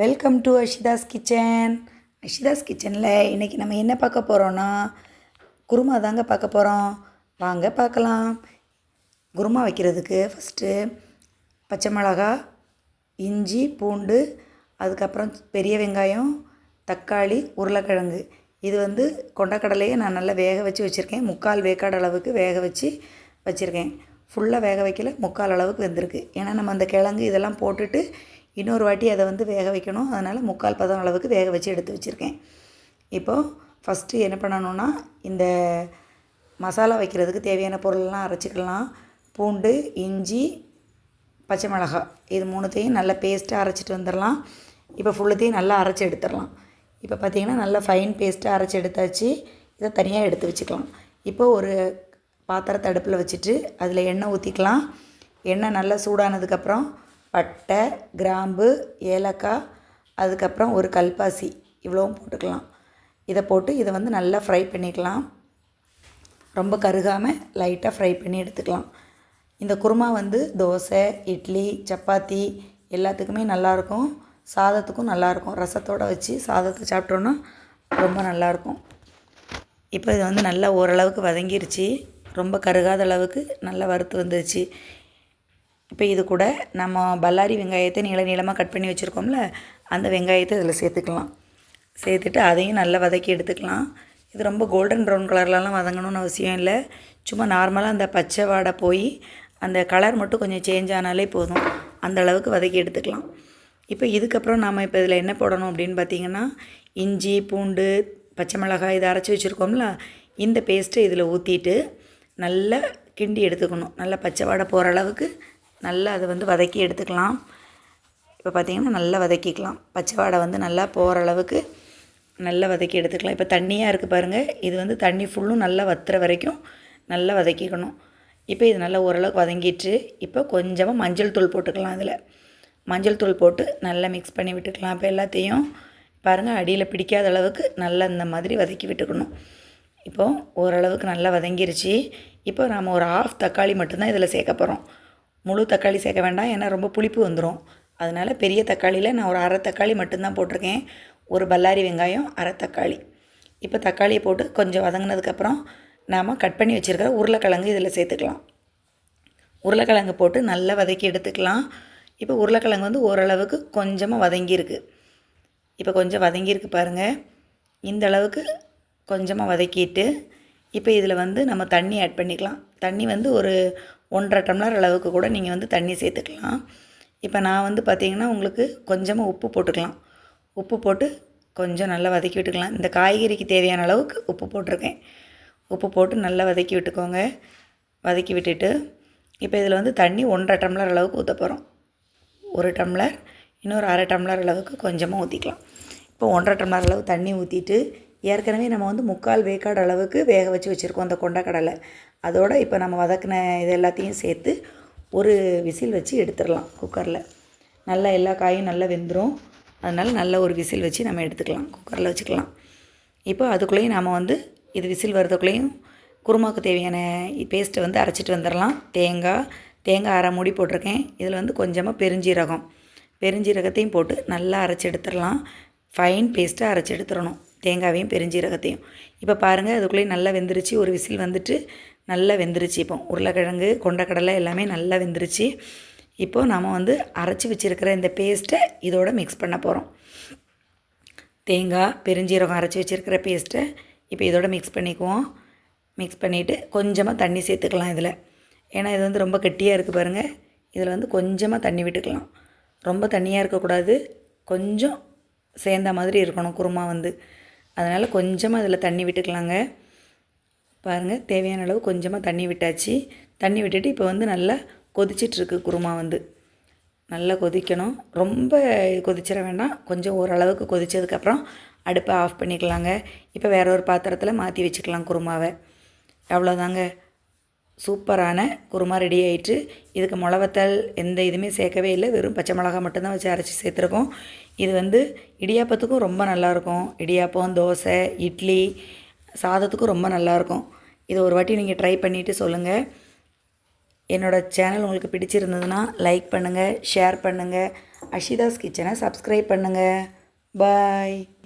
Welcome to Ashitha's kitchen. Ashitha's கிச்சனில் இன்றைக்கி நம்ம என்ன பார்க்க போகிறோன்னா குருமா தாங்க பார்க்க போகிறோம். வாங்க பார்க்கலாம். குருமா வைக்கிறதுக்கு ஃபஸ்ட்டு பச்சை மிளகா, இஞ்சி, பூண்டு, அதுக்கப்புறம் பெரிய வெங்காயம், தக்காளி, உருளைக்கிழங்கு. இது கொண்டக்கடலையை நான் நல்லா வேக வச்சு வச்சுருக்கேன். 3/4 வேக்காடு அளவுக்கு வேக வச்சு வச்சுருக்கேன். ஃபுல்லாக வேக வைக்கல, 3/4 அளவுக்கு வெந்திருக்கு. ஏன்னா நம்ம அந்த கிழங்கு இதெல்லாம் போட்டுட்டு இன்னொரு வாட்டி அதை வேக வைக்கணும். அதனால் 3/4 பதம் அளவுக்கு வேக வச்சு எடுத்து வச்சுருக்கேன். இப்போது ஃபஸ்ட்டு என்ன பண்ணணுன்னா, இந்த மசாலா வைக்கிறதுக்கு தேவையான பொருளெல்லாம் அரைச்சிக்கலாம். பூண்டு, இஞ்சி, பச்சை மிளகாய், இது 3த்தையும் நல்லா பேஸ்ட்டாக அரைச்சிட்டு வந்துடலாம். இப்போ ஃபுல்லுத்தையும் நல்லா அரைச்சி எடுத்துடலாம். இப்போ பார்த்திங்கன்னா நல்லா ஃபைன் பேஸ்ட்டாக அரைச்சி எடுத்தாச்சு. இதை தனியாக எடுத்து வச்சுக்கலாம். இப்போ ஒரு பாத்திரத்தை அடுப்பில் வச்சுட்டு அதில் எண்ணெய் ஊற்றிக்கலாம். எண்ணெய் நல்லா சூடானதுக்கப்புறம் பட்டை, கிராம்பு, ஏலக்காய், அதுக்கப்புறம் ஒரு கல்பாசி, இவ்வளவும் போட்டுக்கலாம். இதை போட்டு இதை நல்லா ஃப்ரை பண்ணிக்கலாம். ரொம்ப கருகாமல் லைட்டாக ஃப்ரை பண்ணி எடுத்துக்கலாம். இந்த குருமா தோசை, இட்லி, சப்பாத்தி எல்லாத்துக்குமே நல்லாயிருக்கும். சாதத்துக்கும் நல்லாயிருக்கும். ரசத்தோடு வச்சு சாதத்தை சாப்பிட்டோன்னா ரொம்ப நல்லாயிருக்கும். இப்போ இது நல்லா ஓரளவுக்கு வதங்கிருச்சு. ரொம்ப கருகாத அளவுக்கு நல்லா வறுத்து வந்துருச்சு. இப்போ இது கூட நம்ம பல்லாரி வெங்காயத்தை நீளமாக கட் பண்ணி வச்சுருக்கோம்ல, அந்த வெங்காயத்தை இதில் சேர்த்துக்கலாம். சேர்த்துட்டு அதையும் நல்லா வதக்கி எடுத்துக்கலாம். இது ரொம்ப கோல்டன் ப்ரௌன் கலர்லலாம் வதங்கணும்னு அவசியம் இல்லை. சும்மா நார்மலாக அந்த பச்சை வாடை போய் அந்த கலர் மட்டும் கொஞ்சம் சேஞ்ச் ஆனாலே போதும். அந்த அளவுக்கு வதக்கி எடுத்துக்கலாம். இப்போ இதுக்கப்புறம் நாம் இப்போ இதில் என்ன போடணும் அப்படின்னு பார்த்திங்கன்னா, இஞ்சி, பூண்டு, பச்சை மிளகாய் இதை அரைச்சி வச்சுருக்கோம்ல, இந்த பேஸ்ட்டை இதில் ஊற்றிட்டு நல்லா கிண்டி எடுத்துக்கணும். நல்லா பச்சை வாடை போகிற அளவுக்கு நல்லா அதை வதக்கி எடுத்துக்கலாம். இப்போ பார்த்திங்கன்னா நல்லா வதக்கிக்கலாம். பச்சை வாடை நல்லா போகிற அளவுக்கு நல்லா வதக்கி எடுத்துக்கலாம். இப்போ தண்ணியாக இருக்குது பாருங்கள். இது தண்ணி ஃபுல்லும் நல்லா வத்துற வரைக்கும் நல்லா வதக்கிக்கணும். இப்போ இது நல்லா ஓரளவுக்கு வதங்கிட்டு இப்போ கொஞ்சமாக மஞ்சள் தூள் போட்டுக்கலாம். அதில் மஞ்சள் தூள் போட்டு நல்லா மிக்ஸ் பண்ணி விட்டுக்கலாம். இப்போ எல்லாத்தையும் பாருங்கள், அடியில் பிடிக்காத அளவுக்கு நல்லா இந்த மாதிரி வதக்கி விட்டுக்கணும். இப்போது ஓரளவுக்கு நல்லா வதங்கிருச்சு. இப்போ நாம் ஒரு 1/2 தக்காளி மட்டும்தான் இதில் சேர்க்க போகிறோம். முழு தக்காளி சேர்க்க வேண்டாம், ஏன்னா ரொம்ப புளிப்பு வந்துடும். அதனால் பெரிய தக்காளியில் நான் ஒரு 1/2 தக்காளி மட்டும்தான் போட்டிருக்கேன். ஒரு பல்லாரி வெங்காயம், 1/2 தக்காளி. இப்போ தக்காளியை போட்டு கொஞ்சம் வதங்கினதுக்கப்புறம் நாம் கட் பண்ணி வச்சுருக்கிற உருளைக்கிழங்கு இதில் சேர்த்துக்கலாம். உருளைக்கிழங்கு போட்டு நல்லா வதக்கி எடுத்துக்கலாம். இப்போ உருளைக்கிழங்கு ஓரளவுக்கு கொஞ்சமாக வதங்கியிருக்கு. இப்போ கொஞ்சம் வதங்கியிருக்கு பாருங்கள். இந்த அளவுக்கு கொஞ்சமாக வதக்கிட்டு இப்போ இதில் நம்ம தண்ணி ஆட் பண்ணிக்கலாம். தண்ணி ஒரு 1.5 டம்ளர் அளவுக்கு கூட நீங்கள் தண்ணி சேர்த்துக்கலாம். இப்போ நான் பார்த்திங்கன்னா உங்களுக்கு கொஞ்சமாக உப்பு போட்டுக்கலாம். உப்பு போட்டு கொஞ்சம் நல்லா வதக்கி விட்டுக்கலாம். இந்த காய்கறிக்கு தேவையான அளவுக்கு உப்பு போட்டிருக்கேன். உப்பு போட்டு நல்லா வதக்கி விட்டுக்கோங்க. வதக்கி விட்டுட்டு இப்போ இதில் தண்ணி 1.5 டம்ளர் அளவுக்கு ஊற்ற போகிறோம். 1 டம்ளர், இன்னொரு 1/2 டம்ளர் அளவுக்கு கொஞ்சமாக ஊற்றிக்கலாம். இப்போ 1.5 டம்ளர் அளவு தண்ணி ஊற்றிட்டு ஏற்கனவே நம்ம 3/4 வேக்காடு அளவுக்கு வேக வச்சு வச்சுருக்கோம் அந்த கொண்டக்கடலை. அதோடு இப்போ நம்ம வதக்கின இது எல்லாத்தையும் சேர்த்து ஒரு விசில் வச்சு எடுத்துடலாம் குக்கரில். நல்லா எல்லா காயும் நல்லா வெந்துடும். அதனால் நல்ல ஒரு விசில் வச்சு நம்ம எடுத்துக்கலாம், குக்கரில் வச்சுக்கலாம். இப்போ அதுக்குள்ளேயும் நாம் இது விசில் வரதுக்குள்ளேயும் குருமாவுக்கு தேவையான பேஸ்ட்டை அரைச்சிட்டு வந்துடலாம். தேங்காய் 1/2 மூடி போட்டிருக்கேன். இதில் கொஞ்சமாக பெருஞ்சீரகத்தையும் போட்டு நல்லா அரைச்சி எடுத்துடலாம். ஃபைன் பேஸ்ட்டாக அரைச்சி எடுத்துடணும், தேங்காவையும் பெருஞ்சீரகத்தையும். இப்போ பாருங்கள், அதுக்குள்ளேயும் நல்லா வெந்துருச்சு. ஒரு விசில் நல்லா வெந்துருச்சு. இப்போ உருளைக்கிழங்கு, கொண்டக்கடலை எல்லாமே நல்லா வெந்துருச்சு. இப்போது நம்ம அரைச்சி வச்சுருக்கிற இந்த பேஸ்ட்டை இதோட மிக்ஸ் பண்ண போகிறோம். தேங்காய், பெருஞ்சீரகம் அரைச்சி வச்சுருக்கிற பேஸ்ட்டை இப்போ இதோட மிக்ஸ் பண்ணிக்குவோம். மிக்ஸ் பண்ணிவிட்டு கொஞ்சமாக தண்ணி சேர்த்துக்கலாம் இதில். ஏன்னா இது ரொம்ப கெட்டியாக இருக்குது பாருங்கள். இதில் கொஞ்சமாக தண்ணி விட்டுக்கலாம். ரொம்ப தண்ணியாக இருக்கக்கூடாது, கொஞ்சம் சேர்ந்த மாதிரி இருக்கணும் குருமா. அதனால் கொஞ்சமாக இதில் தண்ணி விட்டுக்கலாங்க. பாருங்கள், தேவையான அளவு கொஞ்சமாக தண்ணி விட்டாச்சு. தண்ணி விட்டுட்டு இப்போ நல்லா கொதிச்சிட்ருக்கு குருமா. நல்லா கொதிக்கணும். ரொம்ப கொதிச்சிட வேண்டாம். கொஞ்சம் ஓரளவுக்கு கொதித்ததுக்கப்புறம் அடுப்பை ஆஃப் பண்ணிக்கலாங்க. இப்போ வேற ஒரு பாத்திரத்தில் மாற்றி வச்சுக்கலாம் குருமாவை. அவ்வளோதாங்க, சூப்பரான குருமா ரெடி ஆகிட்டு. இதுக்கு மிளவத்தல் எந்த இதுவுமே சேர்க்கவே இல்லை. வெறும் பச்சை மிளகா மட்டும்தான் வச்சு அரைச்சி சேர்த்துருக்கோம். இது இடியாப்பத்துக்கும் ரொம்ப நல்லாயிருக்கும். இடியாப்பம், தோசை, இட்லி, சாதத்துக்கும் ரொம்ப நல்லாயிருக்கும். இதை ஒரு வாட்டி நீங்கள் ட்ரை பண்ணிவிட்டு சொல்லுங்கள். என்னோடய சேனல் உங்களுக்கு பிடிச்சிருந்ததுன்னா லைக் பண்ணுங்கள், ஷேர் பண்ணுங்கள். அஷிதாஸ் கிச்சனை சப்ஸ்கிரைப் பண்ணுங்கள். பாய்.